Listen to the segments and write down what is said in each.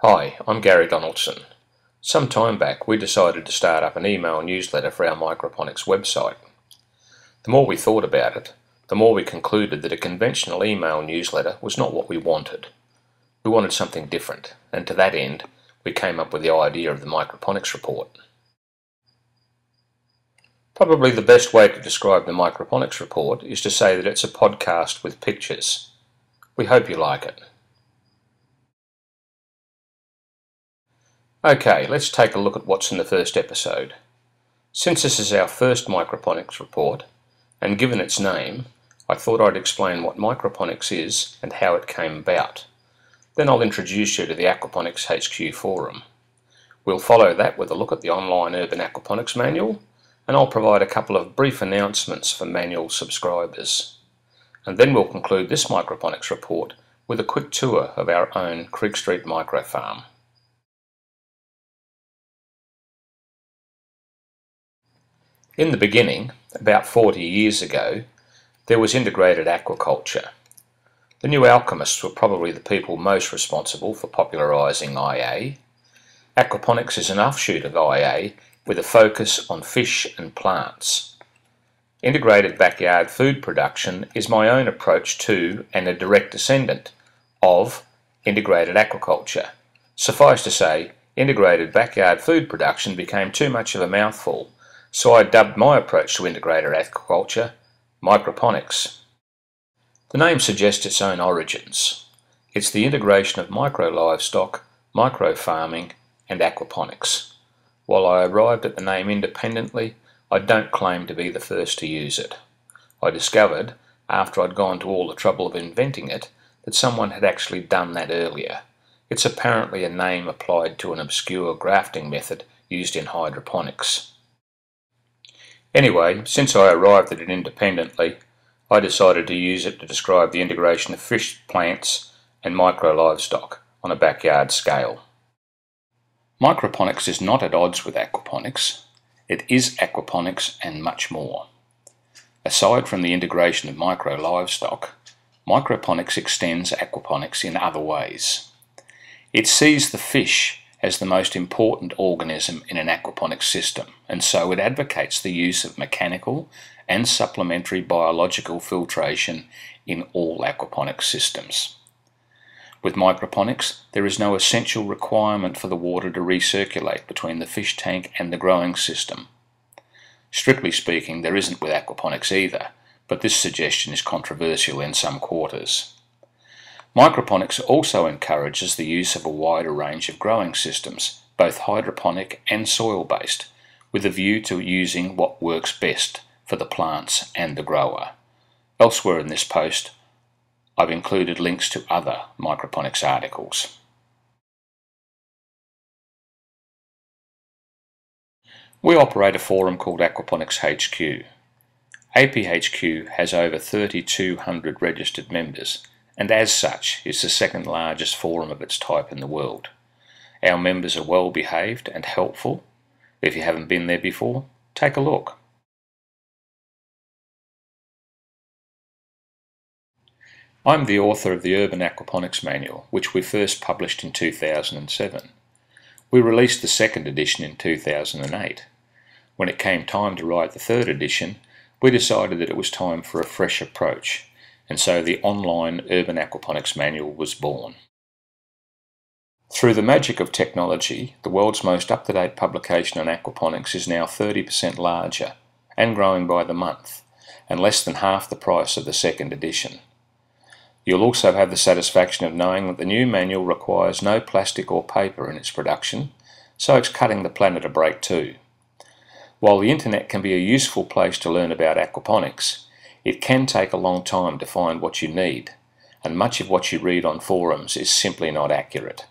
Hi, I'm Gary Donaldson. Some time back we decided to start up an email newsletter for our Microponics website. The more we thought about it, the more we concluded that a conventional email newsletter was not what we wanted. We wanted something different, and to that end we came up with the idea of the Microponics Report. Probably the best way to describe the Microponics Report is to say that it's a podcast with pictures. We hope you like it. Okay, let's take a look at what's in the first episode. Since this is our first Microponics report, and given its name, I thought I'd explain what microponics is and how it came about. Then I'll introduce you to the Aquaponics HQ forum. We'll follow that with a look at the online Urban Aquaponics manual, and I'll provide a couple of brief announcements for manual subscribers. And then we'll conclude this Microponics report with a quick tour of our own Creek Street micro farm. In the beginning, about 40 years ago, there was integrated aquaculture. The new alchemists were probably the people most responsible for popularising IA. Aquaponics is an offshoot of IA with a focus on fish and plants. Integrated backyard food production is my own approach to and a direct descendant of integrated aquaculture. Suffice to say, integrated backyard food production became too much of a mouthful, so I dubbed my approach to integrated aquaculture microponics. The name suggests its own origins. It's the integration of micro livestock, micro farming and aquaponics. While I arrived at the name independently, I don't claim to be the first to use it. I discovered, after I'd gone to all the trouble of inventing it, that someone had actually done that earlier. It's apparently a name applied to an obscure grafting method used in hydroponics. Anyway, since I arrived at it independently, I decided to use it to describe the integration of fish, plants and micro livestock on a backyard scale. Microponics is not at odds with aquaponics. It is aquaponics and much more. Aside from the integration of micro livestock, microponics extends aquaponics in other ways. It sees the fish as the most important organism in an aquaponics system, and so it advocates the use of mechanical and supplementary biological filtration in all aquaponics systems. With microponics, there is no essential requirement for the water to recirculate between the fish tank and the growing system. Strictly speaking, there isn't with aquaponics either, but this suggestion is controversial in some quarters. Microponics also encourages the use of a wider range of growing systems, both hydroponic and soil-based, with a view to using what works best for the plants and the grower. Elsewhere in this post, I've included links to other microponics articles. We operate a forum called Aquaponics HQ. APHQ has over 3,200 registered members, and as such is the second largest forum of its type in the world. Our members are well behaved and helpful. If you haven't been there before, take a look. I'm the author of the Urban Aquaponics Manual, which we first published in 2007. We released the second edition in 2008. When it came time to write the third edition, we decided that it was time for a fresh approach, and so the online Urban Aquaponics Manual was born. Through the magic of technology, the world's most up-to-date publication on aquaponics is now 30% larger and growing by the month, and less than half the price of the second edition. You'll also have the satisfaction of knowing that the new manual requires no plastic or paper in its production, so it's cutting the planet a break too. While the internet can be a useful place to learn about aquaponics, it can take a long time to find what you need, and much of what you read on forums is simply not accurate.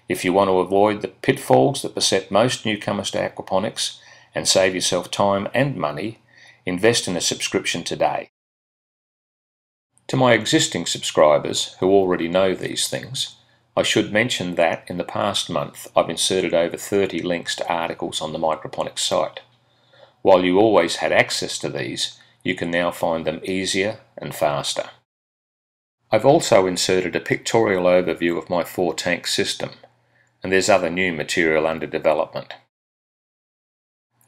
If you want to avoid the pitfalls that beset most newcomers to aquaponics and save yourself time and money, invest in a subscription today. To my existing subscribers who already know these things, I should mention that in the past month I've inserted over 30 links to articles on the Microponics site. While you always had access to these, you can now find them easier and faster. I've also inserted a pictorial overview of my 4-tank system. and there's other new material under development.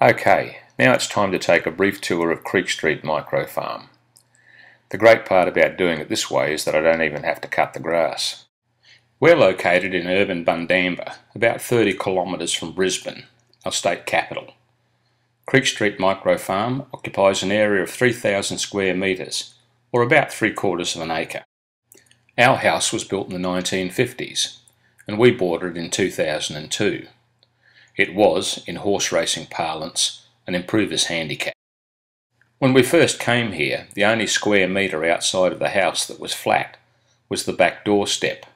Okay, now it's time to take a brief tour of Creek Street Micro Farm. The great part about doing it this way is that I don't even have to cut the grass. We're located in urban Bundamba, about 30 kilometres from Brisbane, our state capital. Creek Street Micro Farm occupies an area of 3,000 square metres, or about 3/4 of an acre. Our house was built in the 1950s, and we bought it in 2002. It was, in horse racing parlance, an improver's handicap. When we first came here, the only square metre outside of the house that was flat was the back doorstep.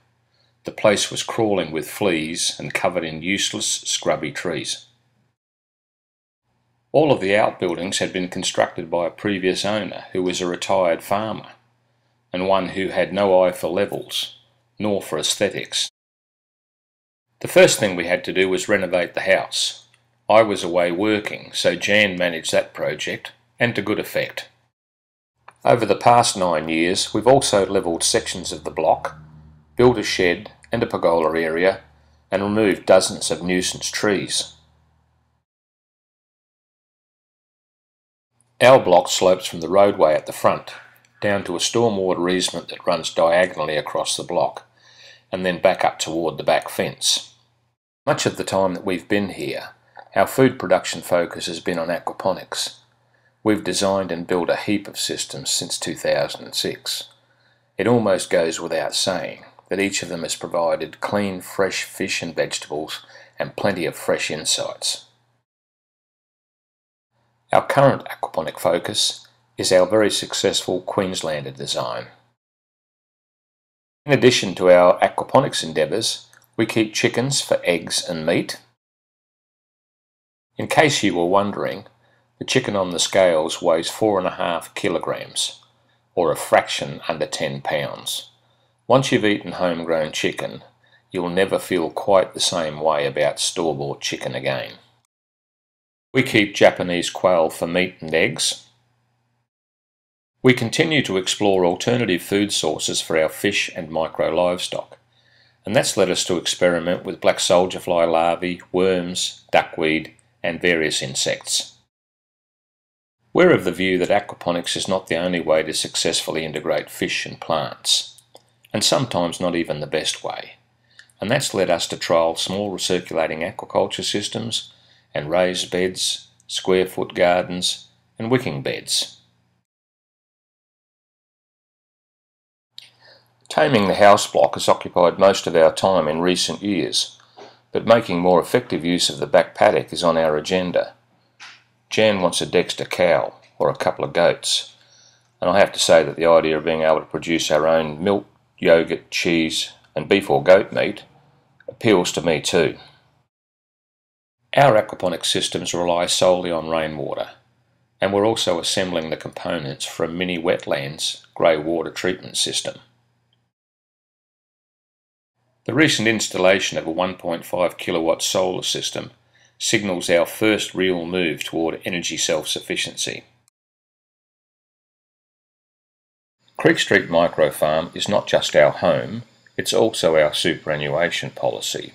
The place was crawling with fleas and covered in useless, scrubby trees. All of the outbuildings had been constructed by a previous owner who was a retired farmer, and one who had no eye for levels, nor for aesthetics. The first thing we had to do was renovate the house. I was away working, so Jan managed that project, and to good effect. Over the past 9 years, we've also levelled sections of the block, built a shed and a pergola area, and removed dozens of nuisance trees. Our block slopes from the roadway at the front down to a stormwater easement that runs diagonally across the block, and then back up toward the back fence. Much of the time that we've been here, our food production focus has been on aquaponics. We've designed and built a heap of systems since 2006. It almost goes without saying that each of them has provided clean, fresh fish and vegetables and plenty of fresh insights. Our current aquaponic focus is our very successful Queenslander design. In addition to our aquaponics endeavours, we keep chickens for eggs and meat. In case you were wondering, the chicken on the scales weighs 4.5 kilograms, or a fraction under 10 pounds. Once you've eaten homegrown chicken, you'll never feel quite the same way about store-bought chicken again. We keep Japanese quail for meat and eggs. We continue to explore alternative food sources for our fish and micro livestock, and that's led us to experiment with black soldier fly larvae, worms, duckweed, and various insects. We're of the view that aquaponics is not the only way to successfully integrate fish and plants, and sometimes not even the best way, and that's led us to trial small recirculating aquaculture systems and raised beds, square foot gardens, and wicking beds. Taming the house block has occupied most of our time in recent years, but making more effective use of the back paddock is on our agenda. Jan wants a Dexter cow or a couple of goats, and I have to say that the idea of being able to produce our own milk, yogurt, cheese and beef or goat meat appeals to me too. Our aquaponic systems rely solely on rainwater, and we're also assembling the components for a mini wetlands grey water treatment system. The recent installation of a 1.5 kilowatt solar system signals our first real move toward energy self-sufficiency. Creek Street Micro Farm is not just our home, it's also our superannuation policy.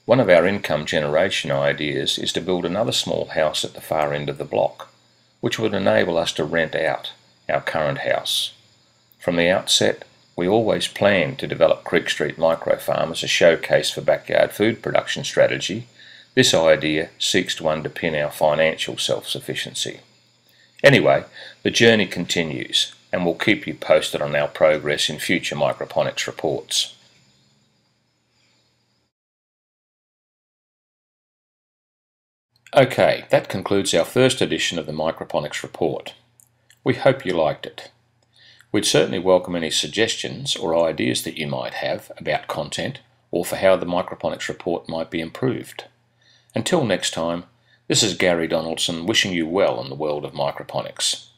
One of our income generation ideas is to build another small house at the far end of the block, which would enable us to rent out our current house. From the outset, we always planned to develop Creek Street Micro Farm as a showcase for backyard food production strategy. This idea seeks to underpin our financial self-sufficiency. Anyway, the journey continues, and we'll keep you posted on our progress in future Microponics reports. Okay, that concludes our first edition of the Microponics Report. We hope you liked it. We'd certainly welcome any suggestions or ideas that you might have about content or for how the Microponics Report might be improved. Until next time, this is Gary Donaldson wishing you well in the world of microponics.